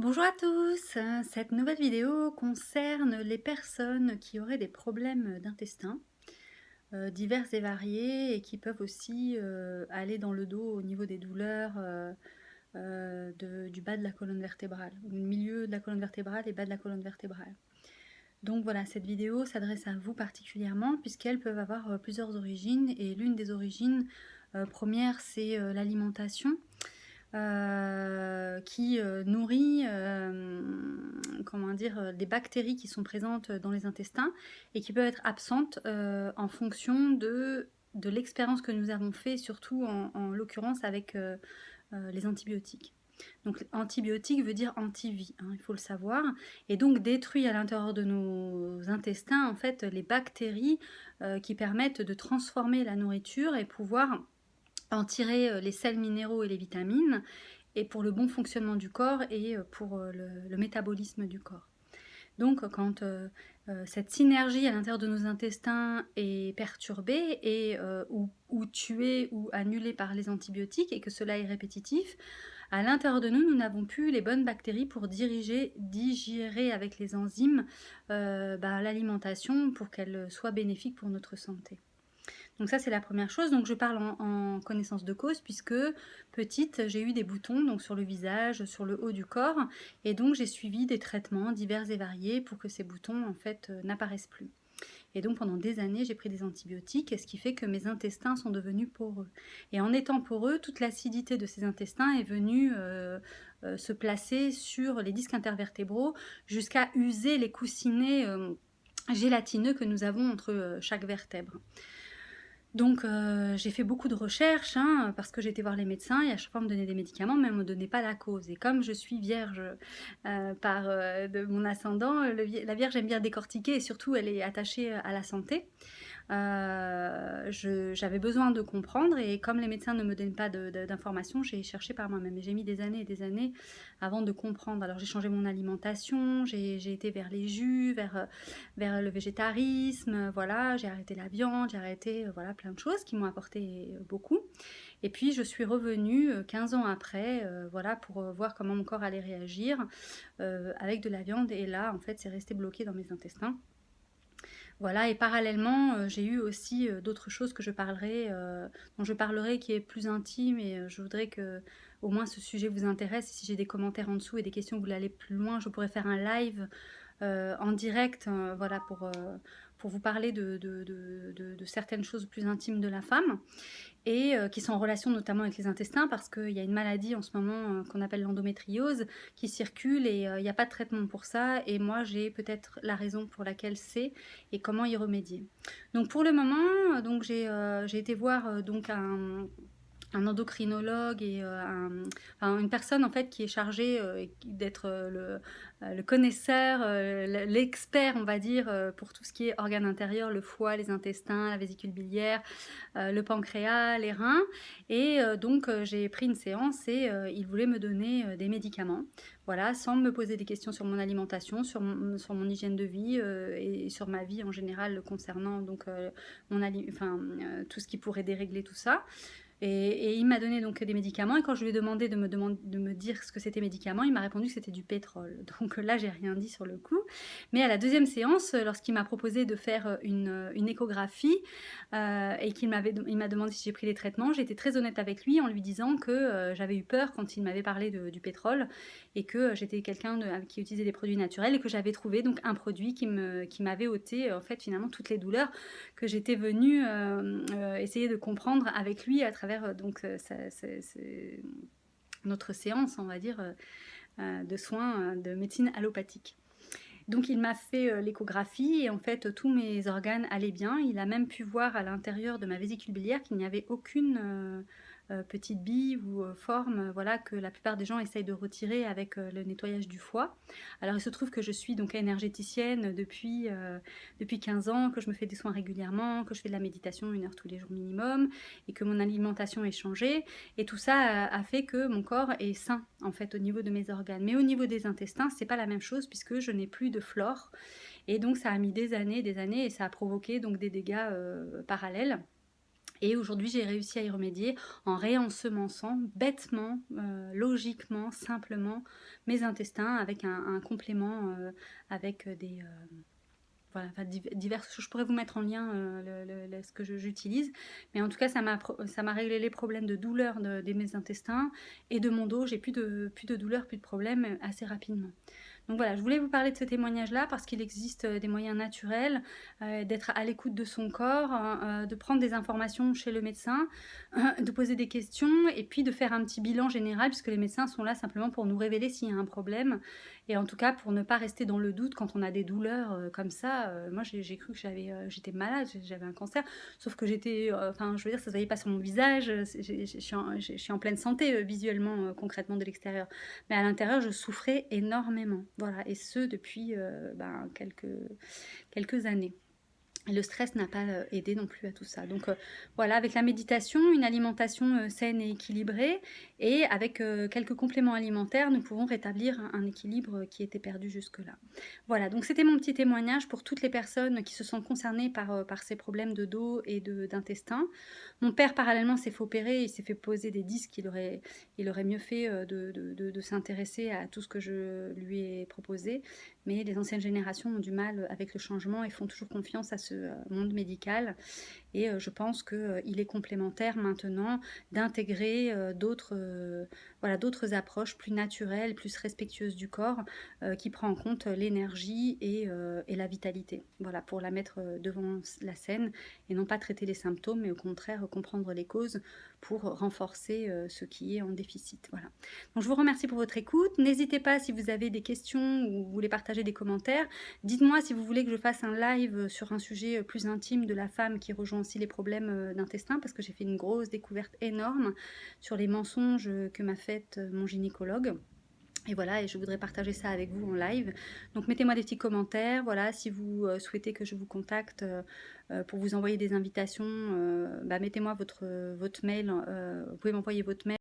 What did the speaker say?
Bonjour à tous, cette nouvelle vidéo concerne les personnes qui auraient des problèmes d'intestin divers et variés et qui peuvent aussi aller dans le dos au niveau des douleurs du bas de la colonne vertébrale, ou le milieu de la colonne vertébrale et bas de la colonne vertébrale. Donc voilà, cette vidéo s'adresse à vous particulièrement puisqu'elles peuvent avoir plusieurs origines et l'une des origines premières c'est l'alimentation qui nourrit comment dire, des bactéries qui sont présentes dans les intestins et qui peuvent être absentes en fonction de l'expérience que nous avons fait, surtout en l'occurrence avec les antibiotiques. Donc antibiotique veut dire anti-vie, hein, il faut le savoir, et donc détruit à l'intérieur de nos intestins en fait les bactéries qui permettent de transformer la nourriture et pouvoir en tirer les sels minéraux et les vitamines, et pour le bon fonctionnement du corps et pour le métabolisme du corps. Donc quand cette synergie à l'intérieur de nos intestins est perturbée et ou tuée ou annulée par les antibiotiques et que cela est répétitif, à l'intérieur de nous, nous n'avons plus les bonnes bactéries pour digérer avec les enzymes l'alimentation pour qu'elle soit bénéfique pour notre santé. Donc ça c'est la première chose, donc je parle en connaissance de cause puisque petite j'ai eu des boutons donc sur le visage, sur le haut du corps, et donc j'ai suivi des traitements divers et variés pour que ces boutons en fait n'apparaissent plus. Et donc pendant des années j'ai pris des antibiotiques, ce qui fait que mes intestins sont devenus poreux. Et en étant poreux, toute l'acidité de ces intestins est venue se placer sur les disques intervertébraux jusqu'à user les coussinets gélatineux que nous avons entre chaque vertèbre. Donc j'ai fait beaucoup de recherches parce que j'étais voir les médecins et à chaque fois on me donnait des médicaments mais on ne me donnait pas la cause. Et comme je suis vierge de mon ascendant, la vierge aime bien décortiquer et surtout elle est attachée à la santé. J'avais besoin de comprendre et comme les médecins ne me donnent pas d'informations, j'ai cherché par moi-même. Et j'ai mis des années et des années avant de comprendre. Alors j'ai changé mon alimentation, j'ai été vers les jus, vers le végétarisme, voilà, j'ai arrêté la viande, j'ai arrêté voilà, plein de choses qui m'ont apporté beaucoup. Et puis je suis revenue 15 ans après, voilà, pour voir comment mon corps allait réagir avec de la viande. Et là, en fait, c'est resté bloqué dans mes intestins. Voilà, et parallèlement, j'ai eu aussi d'autres choses que dont je parlerai qui est plus intime, et je voudrais que au moins ce sujet vous intéresse. Et si j'ai des commentaires en dessous et des questions, vous voulez aller plus loin, je pourrais faire un live en direct, voilà, pour vous parler de certaines choses plus intimes de la femme et qui sont en relation notamment avec les intestins parce qu'il y a une maladie en ce moment qu'on appelle l'endométriose qui circule et il n'y a pas de traitement pour ça, et moi j'ai peut-être la raison pour laquelle c'est et comment y remédier. Donc pour le moment, donc j'ai été voir donc un endocrinologue et une personne en fait qui est chargée d'être le connaisseur, l'expert on va dire pour tout ce qui est organes intérieurs, le foie, les intestins, la vésicule biliaire, le pancréas, les reins. Et donc j'ai pris une séance et il voulait me donner des médicaments, voilà, sans me poser des questions sur mon alimentation, sur mon hygiène de vie et sur ma vie en général concernant donc tout ce qui pourrait dérégler tout ça. Et il m'a donné donc des médicaments, et quand je lui ai demandé de me dire ce que c'était médicaments, il m'a répondu que c'était du pétrole. Donc là, j'ai rien dit sur le coup. Mais à la deuxième séance, lorsqu'il m'a proposé de faire une échographie et il m'a demandé si j'ai pris les traitements, j'étais très honnête avec lui en lui disant que j'avais eu peur quand il m'avait parlé du pétrole et que j'étais quelqu'un qui utilisait des produits naturels et que j'avais trouvé donc un produit qui m'avait ôté en fait finalement toutes les douleurs que j'étais venue essayer de comprendre avec lui à travers notre séance, on va dire, de soins de médecine allopathique. Donc il m'a fait l'échographie et en fait tous mes organes allaient bien. Il a même pu voir à l'intérieur de ma vésicule biliaire qu'il n'y avait aucune petite bille ou forme, voilà, que la plupart des gens essayent de retirer avec le nettoyage du foie. Alors il se trouve que je suis donc énergéticienne depuis 15 ans, que je me fais des soins régulièrement, que je fais de la méditation 1 heure tous les jours minimum, et que mon alimentation est changée. Et tout ça a fait que mon corps est sain en fait au niveau de mes organes. Mais au niveau des intestins, c'est pas la même chose puisque je n'ai plus de flore. Et donc ça a mis des années, et ça a provoqué donc des dégâts parallèles. Et aujourd'hui, j'ai réussi à y remédier en réensemençant bêtement, logiquement, simplement mes intestins avec un complément, avec des, voilà, enfin, diverses choses. Je pourrais vous mettre en lien ce que j'utilise. Mais en tout cas, ça m'a réglé les problèmes de douleur de mes intestins et de mon dos. J'ai plus de douleur, plus de problèmes assez rapidement. Donc voilà, je voulais vous parler de ce témoignage-là parce qu'il existe des moyens naturels d'être à l'écoute de son corps, de prendre des informations chez le médecin, de poser des questions et puis de faire un petit bilan général puisque les médecins sont là simplement pour nous révéler s'il y a un problème et en tout cas pour ne pas rester dans le doute quand on a des douleurs comme ça. Moi, j'ai cru que j'étais malade, j'avais un cancer, sauf que enfin, je veux dire, ça se voyait pas sur mon visage. Je suis en pleine santé visuellement, concrètement de l'extérieur. Mais à l'intérieur, je souffrais énormément. Voilà, et ce depuis quelques années. Et le stress n'a pas aidé non plus à tout ça. Donc voilà, avec la méditation, une alimentation saine et équilibrée, et avec quelques compléments alimentaires, nous pouvons rétablir un équilibre qui était perdu jusque-là. Voilà, donc c'était mon petit témoignage pour toutes les personnes qui se sentent concernées par ces problèmes de dos et d'intestin. Mon père, parallèlement, s'est fait opérer, il s'est fait poser des disques, il aurait mieux fait de s'intéresser à tout ce que je lui ai proposé. Mais les anciennes générations ont du mal avec le changement et font toujours confiance à ce monde médical. Et je pense qu'il est complémentaire maintenant d'intégrer voilà, d'autres approches plus naturelles, plus respectueuses du corps, qui prend en compte l'énergie et la vitalité. Voilà, pour la mettre devant la scène et non pas traiter les symptômes, mais au contraire comprendre les causes pour renforcer ce qui est en déficit. Voilà. Donc je vous remercie pour votre écoute. N'hésitez pas si vous avez des questions ou vous voulez partager des commentaires. Dites-moi si vous voulez que je fasse un live sur un sujet plus intime de la femme qui rejoint aussi les problèmes d'intestin, parce que j'ai fait une grosse découverte énorme sur les mensonges que m'a fait mon gynécologue. Et voilà, et je voudrais partager ça avec vous en live. Donc mettez-moi des petits commentaires. Voilà, si vous souhaitez que je vous contacte pour vous envoyer des invitations, mettez-moi votre mail. Vous pouvez m'envoyer votre mail.